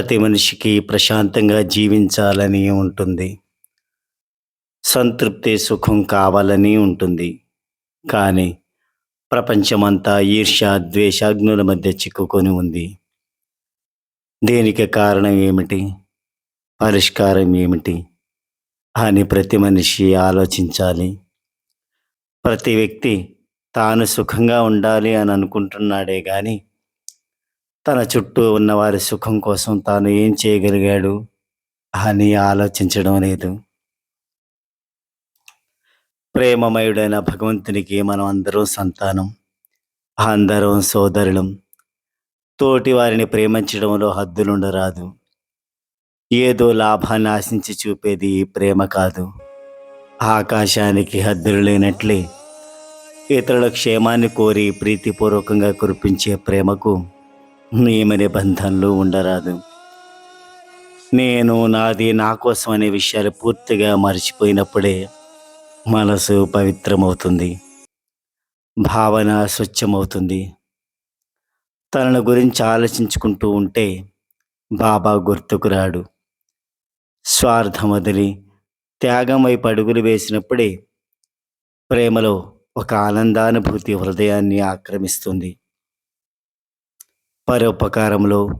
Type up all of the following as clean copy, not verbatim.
ప్రతి మనిషికి ప్రశాంతంగా జీవించాలని ఉంటుంది. సంతృప్తి, సుఖం కావాలని ఉంటుంది. కానీ ప్రపంచమంతా ఈర్ష్య, ద్వేషాగ్నుల మధ్య చిక్కుకొని ఉంది. దీనికి కారణం ఏమిటి? పరిష్కారం ఏమిటి? అని ప్రతి మనిషి ఆలోచించాలి. ప్రతి వ్యక్తి తాను సుఖంగా ఉండాలి అని అనుకుంటున్నాడే గాని, తన చుట్టూ ఉన్నవారి సుఖం కోసం తాను ఏం చేయగలిగాడు అని ఆలోచించడం లేదు. ప్రేమమయుడైన భగవంతునికి మనం అందరం సంతానం. అందరం సోదరులం. తోటి వారిని ప్రేమించడంలో హద్దులుండరాదు. ఏదో లాభాన్ని ఆశించి చూపేది ప్రేమ కాదు. ఆకాశానికి హద్దులు లేనట్లే ఇతరుల క్షేమాన్ని కోరి ప్రీతిపూర్వకంగా కురిపించే ప్రేమకు నియమ నిబంధనలు ఉండరాదు. నేను, నాది, నా కోసం అనే విషయాలు పూర్తిగా మర్చిపోయినప్పుడే మనసు పవిత్రమవుతుంది. భావన స్వచ్ఛమవుతుంది. తనను గురించి ఆలోచించుకుంటూ ఉంటే బాబా గుర్తుకు రాడు. స్వార్థం వదిలి త్యాగం వైపు అడుగులు వేసినప్పుడే ప్రేమలో ఒక ఆనందానుభూతి హృదయాన్ని ఆక్రమిస్తుంది. పరోపకారంలో,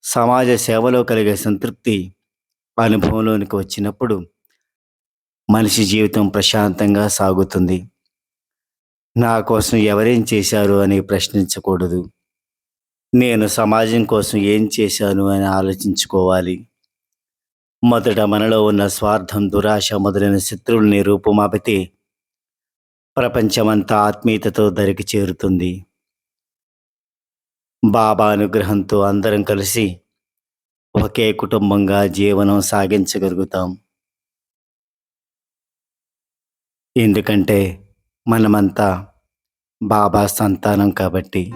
సమాజ సేవలో కలిగే సంతృప్తి అనుభవంలోనికి వచ్చినప్పుడు మనిషి జీవితం ప్రశాంతంగా సాగుతుంది. నా కోసం ఎవరేం చేశారు అని ప్రశ్నించకూడదు. నేను సమాజం కోసం ఏం చేశాను అని ఆలోచించుకోవాలి. మొదట మనలో ఉన్న స్వార్థం, దురాశ మొదలైన శత్రువుల్ని రూపుమాపితే ప్రపంచమంతా ఆత్మీయతతో దరికి చేరుతుంది. బాబా అనుగ్రహంతో అందరం కలిసి ఒకే కుటుంబంగా జీవనం సాగించగలుగుతాం. ఎందుకంటే మనమంతా బాబా సంతానం కాబట్టి.